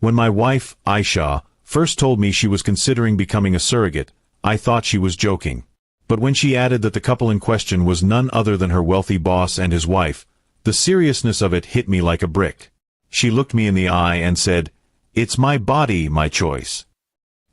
When my wife, Aisha, first told me she was considering becoming a surrogate, I thought she was joking. But when she added that the couple in question was none other than her wealthy boss and his wife, the seriousness of it hit me like a brick. She looked me in the eye and said, "It's my body, my choice."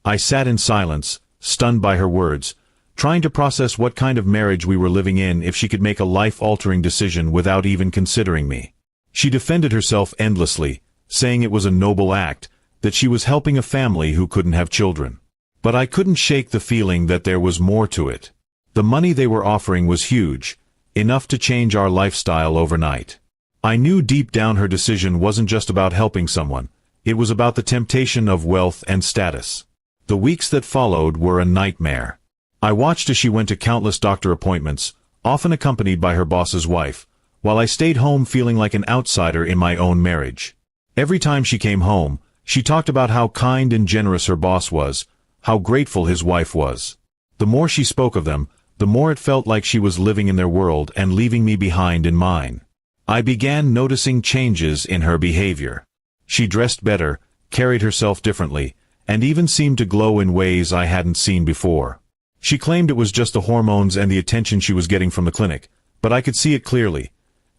I sat in silence, stunned by her words, trying to process what kind of marriage we were living in if she could make a life-altering decision without even considering me. She defended herself endlessly, saying it was a noble act, that she was helping a family who couldn't have children. But I couldn't shake the feeling that there was more to it. The money they were offering was huge, enough to change our lifestyle overnight. I knew deep down her decision wasn't just about helping someone, it was about the temptation of wealth and status. The weeks that followed were a nightmare. I watched as she went to countless doctor appointments, often accompanied by her boss's wife, while I stayed home feeling like an outsider in my own marriage. Every time she came home, she talked about how kind and generous her boss was, how grateful his wife was. The more she spoke of them, the more it felt like she was living in their world and leaving me behind in mine. I began noticing changes in her behavior. She dressed better, carried herself differently, and even seemed to glow in ways I hadn't seen before. She claimed it was just the hormones and the attention she was getting from the clinic, but I could see it clearly.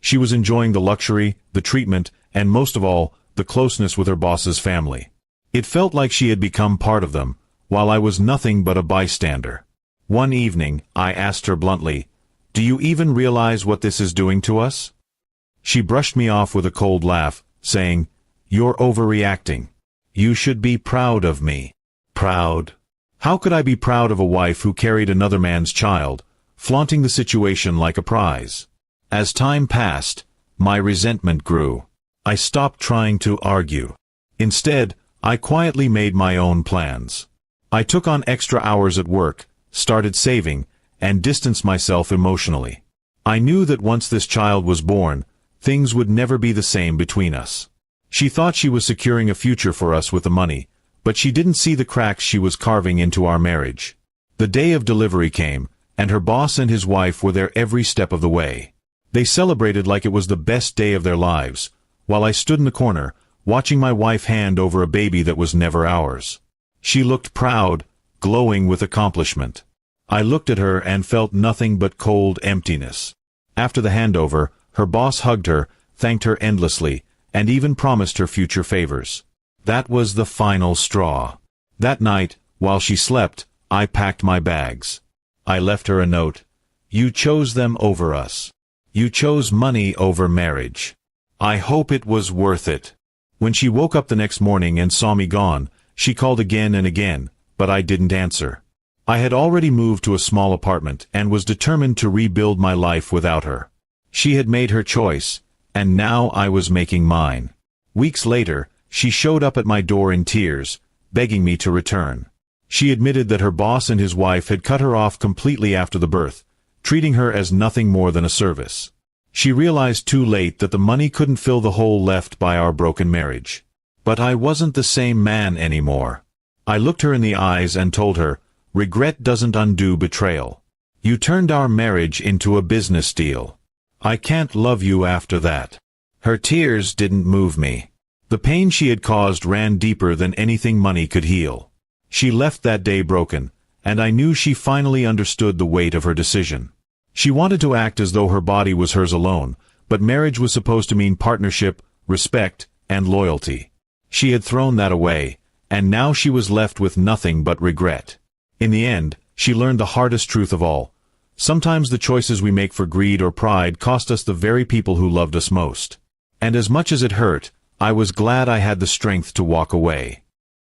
She was enjoying the luxury, the treatment, and most of all, the closeness with her boss's family. It felt like she had become part of them, while I was nothing but a bystander. One evening, I asked her bluntly, "Do you even realize what this is doing to us?" She brushed me off with a cold laugh, saying, "You're overreacting. You should be proud of me." Proud? How could I be proud of a wife who carried another man's child, flaunting the situation like a prize? As time passed, my resentment grew. I stopped trying to argue. Instead, I quietly made my own plans. I took on extra hours at work, started saving, and distanced myself emotionally. I knew that once this child was born, things would never be the same between us. She thought she was securing a future for us with the money, but she didn't see the cracks she was carving into our marriage. The day of delivery came, and her boss and his wife were there every step of the way. They celebrated like it was the best day of their lives, while I stood in the corner, watching my wife hand over a baby that was never ours. She looked proud, glowing with accomplishment. I looked at her and felt nothing but cold emptiness. After the handover, her boss hugged her, thanked her endlessly, and even promised her future favors. That was the final straw. That night, while she slept, I packed my bags. I left her a note. "You chose them over us. You chose money over marriage. I hope it was worth it." When she woke up the next morning and saw me gone, she called again and again, but I didn't answer. I had already moved to a small apartment and was determined to rebuild my life without her. She had made her choice, and now I was making mine. Weeks later, she showed up at my door in tears, begging me to return. She admitted that her boss and his wife had cut her off completely after the birth, treating her as nothing more than a service. She realized too late that the money couldn't fill the hole left by our broken marriage. But I wasn't the same man anymore. I looked her in the eyes and told her, "Regret doesn't undo betrayal. You turned our marriage into a business deal. I can't love you after that." Her tears didn't move me. The pain she had caused ran deeper than anything money could heal. She left that day broken, and I knew she finally understood the weight of her decision. She wanted to act as though her body was hers alone, but marriage was supposed to mean partnership, respect, and loyalty. She had thrown that away, and now she was left with nothing but regret. In the end, she learned the hardest truth of all. Sometimes the choices we make for greed or pride cost us the very people who loved us most. And as much as it hurt, I was glad I had the strength to walk away.